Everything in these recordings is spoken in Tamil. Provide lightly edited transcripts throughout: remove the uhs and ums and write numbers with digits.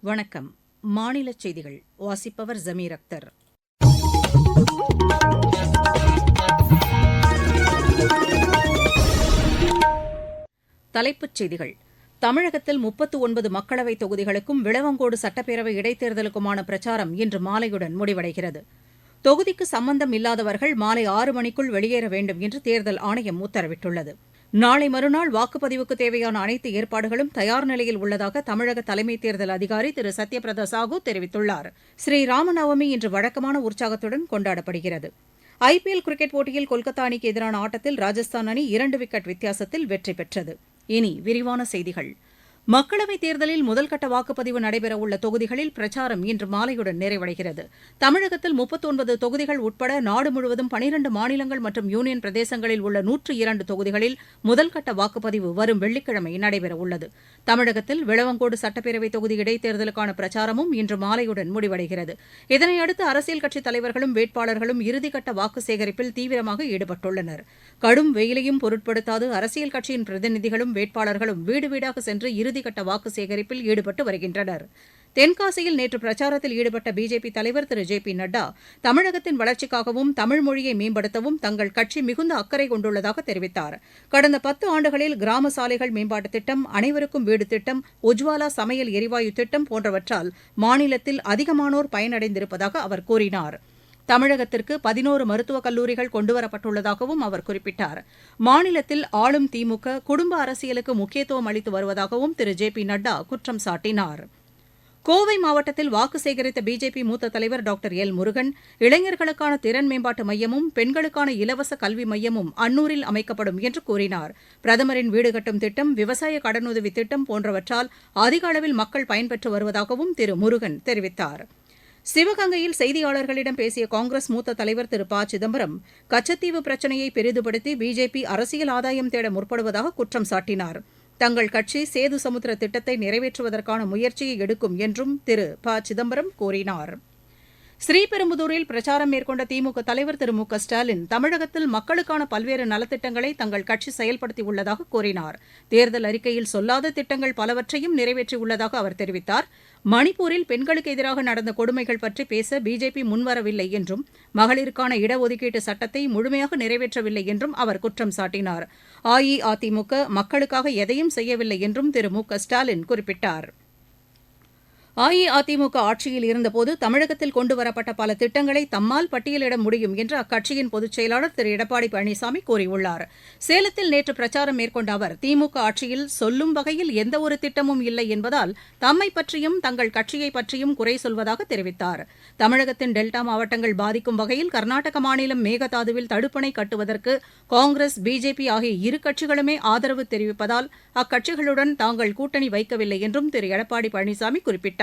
வணக்கம். மாநிலச் செய்திகள் வாசிப்பவர் ஜமீர் அக்தர். தலைப்புச் செய்திகள். தமிழகத்தில் 39 மக்களவைத் தொகுதிகளுக்கும் விளவங்கோடு சட்டப்பேரவை இடைத்தேர்தலுக்குமான பிரச்சாரம் இன்று மாலையுடன் முடிவடைகிறது. தொகுதிக்கு சம்பந்தம் இல்லாதவர்கள் மாலை 6 மணிக்குள் வெளியேற வேண்டும் என்று தேர்தல் ஆணையம் உத்தரவிட்டுள்ளது. நாளை மறுநாள் வாக்குப்பதிவுக்கு தேவையான அனைத்து ஏற்பாடுகளும் தயார் நிலையில் உள்ளதாக தமிழக தலைமை தேர்தல் அதிகாரி திரு சத்யபிரதா சாஹூ தெரிவித்துள்ளார். ஸ்ரீராமநவமி இன்று வழக்கமான உற்சாகத்துடன் கொண்டாடப்படுகிறது. ஐபிஎல் கிரிக்கெட் போட்டியில் கொல்கத்தா அணிக்கு எதிரான ஆட்டத்தில் ராஜஸ்தான் அணி 2 விக்கெட் வித்தியாசத்தில் வெற்றி பெற்றது. இனி விரிவான செய்திகள். மக்களவைத் தேர்தலில் முதல்கட்ட வாக்குப்பதிவு நடைபெறவுள்ள தொகுதிகளில் பிரச்சாரம் இன்று மாலையுடன் நிறைவடைகிறது. தமிழகத்தில் 39 தொகுதிகள் உட்பட நாடு முழுவதும் 12 மாநிலங்கள் மற்றும் யூனியன் பிரதேசங்களில் உள்ள 102 தொகுதிகளில் முதல்கட்ட வாக்குப்பதிவு வரும் வெள்ளிக்கிழமை நடைபெறவுள்ளது. தமிழகத்தில் விளவங்கோடு சட்டப்பேரவைத் தொகுதி இடைத்தேர்தலுக்கான பிரச்சாரமும் இன்று மாலையுடன் முடிவடைகிறது. இதனையடுத்து அரசியல் கட்சித் தலைவர்களும் வேட்பாளர்களும் இறுதிக்கட்ட வாக்கு சேகரிப்பில் தீவிரமாக ஈடுபட்டுள்ளனர். கடும் வெயிலையும் பொருட்படுத்தாது அரசியல் கட்சியின் பிரதிநிதிகளும் வேட்பாளர்களும் வீடு வீடாக சென்று இறுதிக்கட்ட வாக்கு சேகரிப்பில் ஈடுபட்டு வருகின்றனர். தென்காசியில் நேற்று பிரச்சாரத்தில் ஈடுபட்ட பிஜேபி தலைவர் திரு ஜே.பி. நட்டா தமிழகத்தின் வளர்ச்சிக்காகவும் தமிழ் மொழியை மேம்படுத்தவும் தங்கள் கட்சி மிகுந்த அக்கறை கொண்டுள்ளதாக தெரிவித்தார். கடந்த 10 ஆண்டுகளில் கிராம சாலைகள் மேம்பாட்டுத் திட்டம், அனைவருக்கும் வீடு திட்டம், உஜ்வாலா சமையல் எரிவாயு திட்டம் போன்றவற்றால் மாநிலத்தில் அதிகமானோர் பயனடைந்திருப்பதாக அவர் கூறினார். தமிழகத்திற்கு 11 மருத்துவக் கல்லூரிகள் கொண்டுவரப்பட்டுள்ளதாகவும் அவர் குறிப்பிட்டார். மாநிலத்தில் ஆளும் திமுக குடும்ப அரசியலுக்கு முக்கியத்துவம் அளித்து வருவதாகவும் திரு ஜே.பி. நட்டா குற்றம் சாட்டினார். கோவை மாவட்டத்தில் வாக்கு சேகரித்த பிஜேபி மூத்த தலைவர் டாக்டர் எல். முருகன், இளைஞர்களுக்கான திறன் மேம்பாட்டு மையமும் பெண்களுக்கான இலவச கல்வி மையமும் அன்னூரில் அமைக்கப்படும் என்று கூறினார். பிரதமரின் வீடு கட்டும் திட்டம், விவசாய கடனுதவி திட்டம் போன்றவற்றால் அதிக அளவில் மக்கள் பயன்பெற்று வருவதாகவும் திரு முருகன் தெரிவித்தார். சிவகங்கையில் செய்தியாளர்களிடம் பேசிய காங்கிரஸ் மூத்த தலைவர் திரு ப. சிதம்பரம், கச்சத்தீவு பிரச்சினையை பெரிதுபடுத்தி பிஜேபி அரசியல் ஆதாயம் தேட முற்படுவதாக குற்றம் சாட்டினார். தங்கள் கட்சி சேது சமுத்திர திட்டத்தை நிறைவேற்றுவதற்கான முயற்சியை எடுக்கும் என்றும் திரு ப. சிதம்பரம் கூறினார். ஸ்ரீபெரும்புதூரில் பிரச்சாரம் மேற்கொண்ட திமுக தலைவர் திரு மு க ஸ்டாலின் தமிழகத்தில் மக்களுக்கான பல்வேறு நலத்திட்டங்களை தங்கள் கட்சி செயல்படுத்தியுள்ளதாக கூறினார். தேர்தல் அறிக்கையில் சொல்லாத திட்டங்கள் பலவற்றையும் நிறைவேற்றியுள்ளதாக அவர் தெரிவித்தார். மணிப்பூரில் பெண்களுக்கு எதிராக நடந்த கொடுமைகள் பற்றி பேச பிஜேபி முன்வரவில்லை என்றும் மகளிருக்கான இடஒதுக்கீட்டு சட்டத்தை முழுமையாக நிறைவேற்றவில்லை என்றும் அவர் குற்றம் சாட்டினார். அஇஅதிமுக மக்களுக்காக எதையும் செய்யவில்லை என்றும் திரு மு க ஸ்டாலின் குறிப்பிட்டார். அஇஅதிமுக ஆட்சியில் இருந்தபோது தமிழகத்தில் கொண்டுவரப்பட்ட பல திட்டங்களை தம்மால் பட்டியலிட முடியும் என்று அக்கட்சியின் பொதுச் செயலாளர் திரு எடப்பாடி பழனிசாமி கூறியுள்ளார். சேலத்தில் நேற்று பிரச்சாரம் மேற்கொண்ட அவர், திமுக ஆட்சியில் சொல்லும் வகையில் எந்தவொரு திட்டமும் இல்லை என்பதால் தம்மை பற்றியும் தங்கள் கட்சியை பற்றியும் குறை சொல்வதாக தெரிவித்தார். தமிழகத்தின் டெல்டா மாவட்டங்கள் பாதிக்கும் வகையில் கர்நாடக மாநிலம் மேகதாதுவில் தடுப்பணை கட்டுவதற்கு காங்கிரஸ், பிஜேபி ஆகிய இரு கட்சிகளுமே ஆதரவு தெரிவிப்பதால் அக்கட்சிகளுடன் தாங்கள் கூட்டணி வைக்கவில்லை என்றும் திரு எடப்பாடி பழனிசாமி குறிப்பிட்டார்.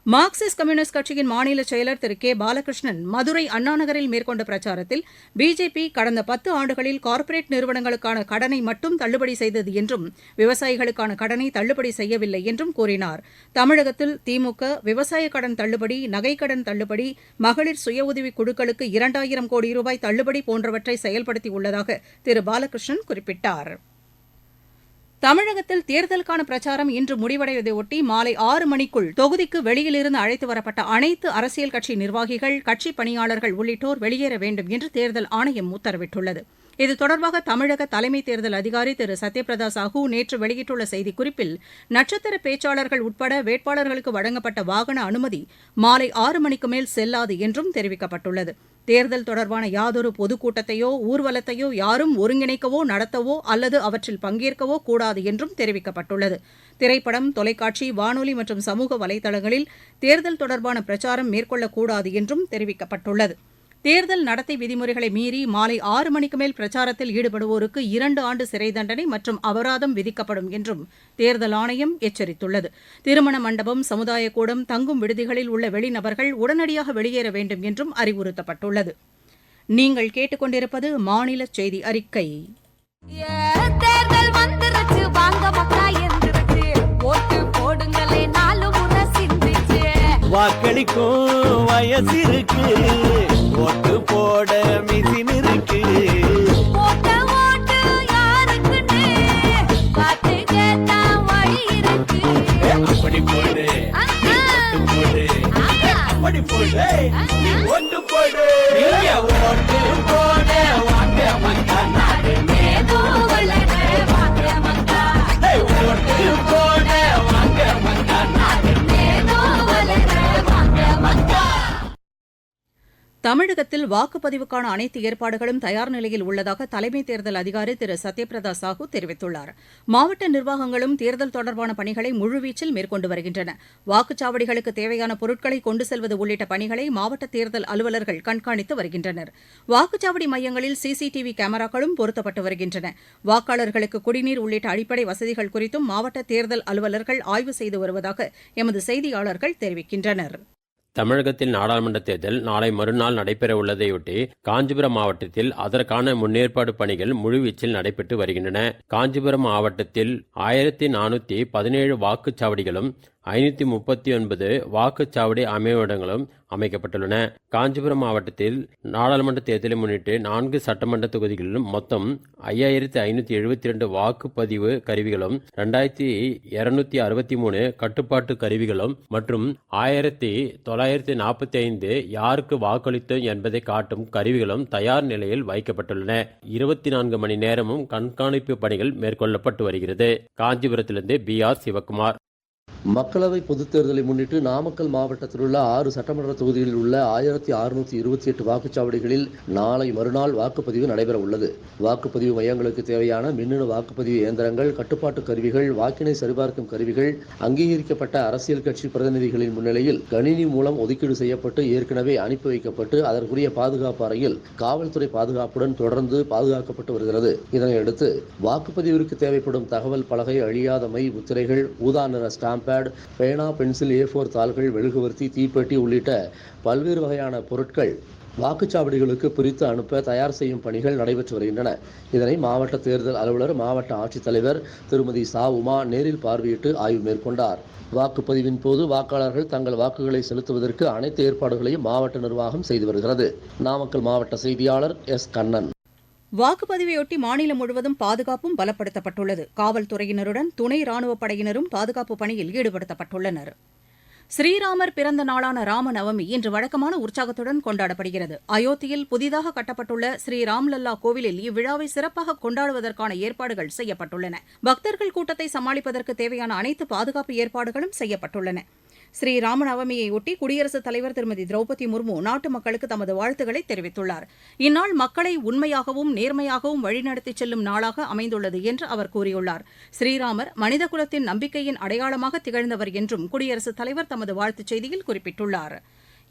மார்க்சிஸ்ட் கம்யூனிஸ்ட் கட்சியின் மாநில செயலர் திரு கே. பாலகிருஷ்ணன் மதுரை அண்ணாநகரில் மேற்கொண்ட பிரச்சாரத்தில் பிஜேபி கடந்த 10 ஆண்டுகளில் கார்ப்பரேட் நிறுவனங்களுக்கான கடனை மட்டும் தள்ளுபடி செய்தது என்றும் விவசாயிகளுக்கான கடனை தள்ளுபடி செய்யவில்லை என்றும் கூறினார். தமிழகத்தில் திமுக விவசாய கடன் தள்ளுபடி, நகைக்கடன் தள்ளுபடி, மகளிர் சுய உதவிக் குழுக்களுக்கு 2000 கோடி ரூபாய் தள்ளுபடி போன்றவற்றை செயல்படுத்தியுள்ளதாக திரு பாலகிருஷ்ணன் குறிப்பிட்டார். தமிழகத்தில் தேர்தலுக்கான பிரச்சாரம் இன்று முடிவடைவதையொட்டி மாலை 6 மணிக்குள் தொகுதிக்கு வெளியிலிருந்து அழைத்து வரப்பட்ட அனைத்து அரசியல் கட்சி நிர்வாகிகள், கட்சிப் பணியாளர்கள் உள்ளிட்டோர் வெளியேற வேண்டும் என்று தேர்தல் ஆணையம் உத்தரவிட்டுள்ளது. இது தொடர்பாக தமிழக தலைமை தேர்தல் அதிகாரி திரு சத்யபிரதா சாஹூ நேற்று வெளியிட்டுள்ள செய்திக்குறிப்பில், நட்சத்திர பேச்சாளர்கள் உட்பட வேட்பாளர்களுக்கு வழங்கப்பட்ட வாகன அனுமதி மாலை 6 மணிக்கு மேல் செல்லாது என்றும் தெரிவிக்கப்பட்டுள்ளது. தேர்தல் தொடர்பான யாதொரு பொதுக்கூட்டத்தையோ ஊர்வலத்தையோ யாரும் ஒருங்கிணைக்கவோ நடத்தவோ அல்லது அவற்றில் பங்கேற்கவோ கூடாது என்றும் தெரிவிக்கப்பட்டுள்ளது. திரைப்படம், தொலைக்காட்சி, வானொலி மற்றும் சமூக வலைதளங்களில் தேர்தல் தொடர்பான பிரச்சாரம் மேற்கொள்ளக்கூடாது என்றும் தெரிவிக்கப்பட்டுள்ளது. தேர்தல் நடத்தை விதிமுறைகளை மீறி மாலை 6 மணிக்கு மேல் பிரச்சாரத்தில் ஈடுபடுவோருக்கு 2 ஆண்டு சிறை தண்டனை மற்றும் அபராதம் விதிக்கப்படும் என்றும் தேர்தல் ஆணையம் எச்சரித்துள்ளது. திருமண மண்டபம், சமுதாய கூடம், தங்கும் விடுதிகளில் உள்ள வெளிநபர்கள் உடனடியாக வெளியேற வேண்டும் என்றும் அறிவுறுத்தப்பட்டுள்ளது. நீங்கள் கேட்டுக்கொண்டிருப்பது மாநில செய்தி அறிக்கை. வாக்களிக்கும் வயசு இருக்கு, ஓட்டு போட மிஷின் இருக்கு. அப்படி போடு. ஓடி போடு நீ ஓட்டு போடு நீங்க ஓட்டு போடு வாங்க மக்கா நாடு மேதோ வளர வாங்க மக்கா ஓட்டு போடு வாங்க மக்கா நாடு மேதோ வளர வாங்க மக்கா. தமிழகத்தில் வாக்குப்பதிவுக்கான அனைத்து ஏற்பாடுகளும் தயார் நிலையில் உள்ளதாக தலைமை தேர்தல் அதிகாரி திரு சத்யபிரதா சாஹூ தெரிவித்துள்ளார். மாவட்ட நிர்வாகங்களும் தேர்தல் தொடர்பான பணிகளை முழுவீச்சில் மேற்கொண்டு வருகின்றன. வாக்குச்சாவடிகளுக்கு தேவையான பொருட்களை கொண்டு செல்வது உள்ளிட்ட பணிகளை மாவட்ட தேர்தல் அலுவலர்கள் கண்காணித்து வருகின்றனர். வாக்குச்சாவடி மையங்களில் சிசிடிவி கேமராக்களும் பொருத்தப்பட்டு வருகின்றன. வாக்காளர்களுக்கு குடிநீர் உள்ளிட்ட அடிப்படை வசதிகள் குறித்தும் மாவட்ட தேர்தல் அலுவலர்கள் ஆய்வு செய்து வருவதாக எமது செய்தியாளர்கள் தெரிவிக்கின்றனர். தமிழகத்தில் நாடாளுமன்ற தேர்தல் நாளை மறுநாள் நடைபெறவுள்ளதையொட்டி காஞ்சிபுரம் மாவட்டத்தில் அதற்கான முன்னேற்பாடு பணிகள் முழுவீச்சில் நடைபெற்று வருகின்றன. காஞ்சிபுரம் மாவட்டத்தில் 1417 வாக்குச்சாவடிகளும் 539 வாக்குச்சாவடி அமைவிடங்களும் அமைக்கப்பட்டுள்ளன. காஞ்சிபுரம் மாவட்டத்தில் நாடாளுமன்ற தேர்தலை முன்னிட்டு 4 சட்டமன்ற தொகுதிகளிலும் மொத்தம் 5572 வாக்குப்பதிவு கருவிகளும் 2263 கட்டுப்பாட்டு கருவிகளும் மற்றும் 1945 யாருக்கு வாக்களித்தோம் என்பதை காட்டும் கருவிகளும் தயார் நிலையில் வைக்கப்பட்டுள்ளன. 24 மணி நேரமும் கண்காணிப்பு பணிகள் மேற்கொள்ளப்பட்டு வருகிறது. காஞ்சிபுரத்திலிருந்து BR சிவக்குமார். மக்களவை பொதுத் தேர்தலை முன்னிட்டு நாமக்கல் மாவட்டத்தில் உள்ள 6 சட்டமன்ற தொகுதிகளில் உள்ள 1628 வாக்குச்சாவடிகளில் நாளை மறுநாள் வாக்குப்பதிவு நடைபெற உள்ளது. வாக்குப்பதிவு மையங்களுக்கு தேவையான மின்னணு வாக்குப்பதிவு இயந்திரங்கள், கட்டுப்பாட்டு கருவிகள், வாக்கினை சரிபார்க்கும் கருவிகள் அங்கீகரிக்கப்பட்ட அரசியல் கட்சி பிரதிநிதிகளின் முன்னிலையில் கணினி மூலம் ஒதுக்கீடு செய்யப்பட்டு ஏற்கனவே அனுப்பி வைக்கப்பட்டு அதற்குரிய பாதுகாப்பு அறையில் காவல்துறை பாதுகாப்புடன் தொடர்ந்து பாதுகாக்கப்பட்டு வருகிறது. இதனையடுத்து வாக்குப்பதிவிற்கு தேவைப்படும் தகவல் பலகை, அழியாத மை முத்திரைகள், ஊதா நிற ஸ்டாம்ப் பேட், பேனா, பென்சில், A4 தாள்கள், மெழுகுவர்த்தி, தீப்பெட்டி உள்ளிட்ட பல்வேறு வகையான பொருட்கள் வாக்குச்சாவடிகளுக்கு பிரித்து அனுப்ப தயார் செய்யும் பணிகள் நடைபெற்று வருகின்றன. இதனை மாவட்ட தேர்தல் அலுவலர், மாவட்ட ஆட்சித்தலைவர் திருமதி சா உமா நேரில் பார்வையிட்டு ஆய்வு மேற்கொண்டார். வாக்குப்பதிவின் போது வாக்காளர்கள் தங்கள் வாக்குகளை செலுத்துவதற்கு அனைத்து ஏற்பாடுகளையும் மாவட்ட நிர்வாகம் செய்து வருகிறது. நாமக்கல் மாவட்ட செய்தியாளர் S. கண்ணன். வாக்குப்பதிவையொட்டி மாநிலம் முழுவதும் பாதுகாப்பும் பலப்படுத்தப்பட்டுள்ளது. காவல்துறையினருடன் துணை ராணுவப் படையினரும் பாதுகாப்பு பணியில் ஈடுபடுத்தப்பட்டுள்ளனர். ஸ்ரீராமர் பிறந்த நாளான ராமநவமி இன்று வழக்கமான உற்சாகத்துடன் கொண்டாடப்படுகிறது. அயோத்தியில் புதிதாக கட்டப்பட்டுள்ள ஸ்ரீ ராம்லல்லா கோவிலில் இவ்விழாவை சிறப்பாக கொண்டாடுவதற்கான ஏற்பாடுகள் செய்யப்பட்டுள்ளன. பக்தர்கள் கூட்டத்தை சமாளிப்பதற்கு தேவையான அனைத்து பாதுகாப்பு ஏற்பாடுகளும் செய்யப்பட்டுள்ளன. ஸ்ரீ ராமநவமியையொட்டி குடியரசுத் தலைவர் திருமதி திரௌபதி முர்மு நாட்டு மக்களுக்கு தமது வாழ்த்துக்களை தெரிவித்துள்ளார். இந்நாள் மக்களை உண்மையாகவும் நேர்மையாகவும் வழிநடத்திச் செல்லும் நாளாக அமைந்துள்ளது என்று அவர் கூறியுள்ளார். ஸ்ரீராமர் மனிதகுலத்தின் நம்பிக்கையின் அடையாளமாக திகழ்ந்தவர் என்றும் குடியரசுத் தலைவர் தமது வாழ்த்துச் செய்தியில் குறிப்பிட்டுள்ளார்.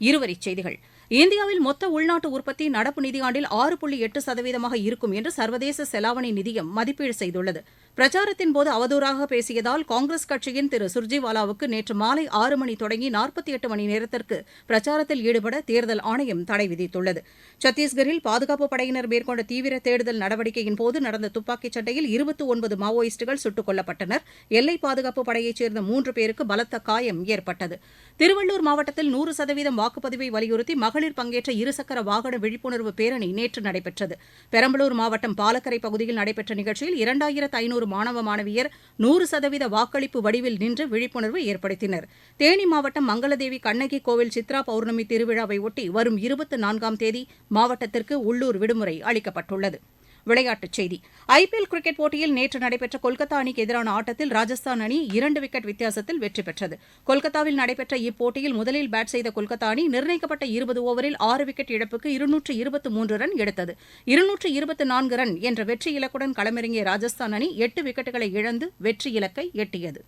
இருவரிச் செய்திகள். இந்தியாவில் மொத்த உள்நாட்டு உற்பத்தி நடப்பு நிதியாண்டில் 6.8% இருக்கும் என்று சர்வதேச செலாவணி நிதியம் மதிப்பீடு செய்துள்ளது. பிரச்சாரத்தின் போது அவதூறாக பேசியதால் காங்கிரஸ் கட்சியின் திரு சுர்ஜிவாலாவுக்கு நேற்று மாலை 6 மணி தொடங்கி 48 மணி நேரத்திற்கு பிரச்சாரத்தில் ஈடுபட தேர்தல் ஆணையம் தடை விதித்துள்ளது. சத்தீஸ்கரில் பாதுகாப்பு படையினர் மேற்கொண்ட தீவிர தேடுதல் நடவடிக்கையின் போது நடந்த துப்பாக்கிச் சண்டையில் 29 மாவோயிஸ்டுகள் சுட்டுக் கொல்லப்பட்டனர். எல்லை பாதுகாப்பு படையைச் சேர்ந்த 3 பேருக்கு பலத்த காயம் ஏற்பட்டது. திருவள்ளூர் மாவட்டத்தில் 100% வாக்குப்பதிவை வலியுறுத்தி மகளிர் பங்கேற்ற இருசக்கர வாகன விழிப்புணர்வு பேரணி நேற்று நடைபெற்றது. பெரம்பலூர் மாவட்டம் பாலக்கரை பகுதியில் நடைபெற்ற நிகழ்ச்சியில் 2500 மாணவ மாணவியர் 100% வாக்களிப்பு வடிவில் நின்று விழிப்புணர்வு ஏற்படுத்தினர். தேனி மாவட்டம் மங்களதேவி கண்ணகி கோவில் சித்ரா பௌர்ணமி திருவிழாவை ஒட்டி வரும் 24ஆம் தேதி மாவட்டத்திற்கு உள்ளூர் விடுமுறை அளிக்கப்பட்டுள்ளது. விளையாட்டுச் செய்தி. IPL கிரிக்கெட் போட்டியில் நேற்று நடைபெற்ற கொல்கத்தா அணிக்கு எதிரான ஆட்டத்தில் ராஜஸ்தான் அணி 2 விக்கெட் வித்தியாசத்தில் வெற்றி பெற்றது. கொல்கத்தாவில் நடைபெற்ற இப்போட்டியில் முதலில் பேட் செய்த கொல்கத்தா அணி நிர்ணயிக்கப்பட்ட 20 ஓவரில் 6 விக்கெட் இழப்புக்கு 223 ரன் எடுத்தது. 224 ரன் என்ற வெற்றி இலக்குடன் களமிறங்கிய ராஜஸ்தான் அணி 8 விக்கெட்டுகளை இழந்து வெற்றி இலக்கை எட்டியது.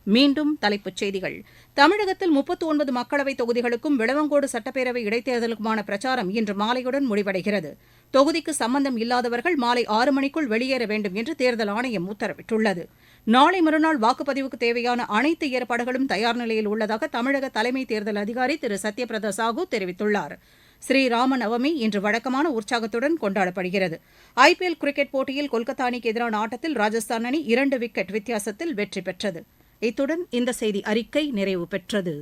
மீண்டும் தலைப்புச் செய்திகள். தமிழகத்தில் 39 மக்களவைத் தொகுதிகளுக்கும் விளவங்கோடு சட்டப்பேரவை இடைத்தேர்தலுக்குமான பிரச்சாரம் இன்று மாலையுடன் முடிவடைகிறது. தொகுதிக்கு சம்பந்தம் இல்லாதவர்கள் மாலை 6 மணிக்குள் வெளியேற வேண்டும் என்று தேர்தல் ஆணையம் உத்தரவிட்டுள்ளது. நாளை மறுநாள் வாக்குப்பதிவுக்கு தேவையான அனைத்து ஏற்பாடுகளும் தயார் நிலையில் உள்ளதாக தமிழக தலைமை தேர்தல் அதிகாரி திரு சத்யபிரதா சாஹூ தெரிவித்துள்ளார். ஸ்ரீராம நவமி இன்று வழக்கமான உற்சாகத்துடன் கொண்டாடப்படுகிறது. IPL கிரிக்கெட் போட்டியில் கொல்கத்தா அணிக்கு எதிரான ஆட்டத்தில் ராஜஸ்தான் அணி 2 விக்கெட் வித்தியாசத்தில் வெற்றி பெற்றது. இத்துடன் இந்த செய்தி அறிக்கை நிறைவு பெற்றது.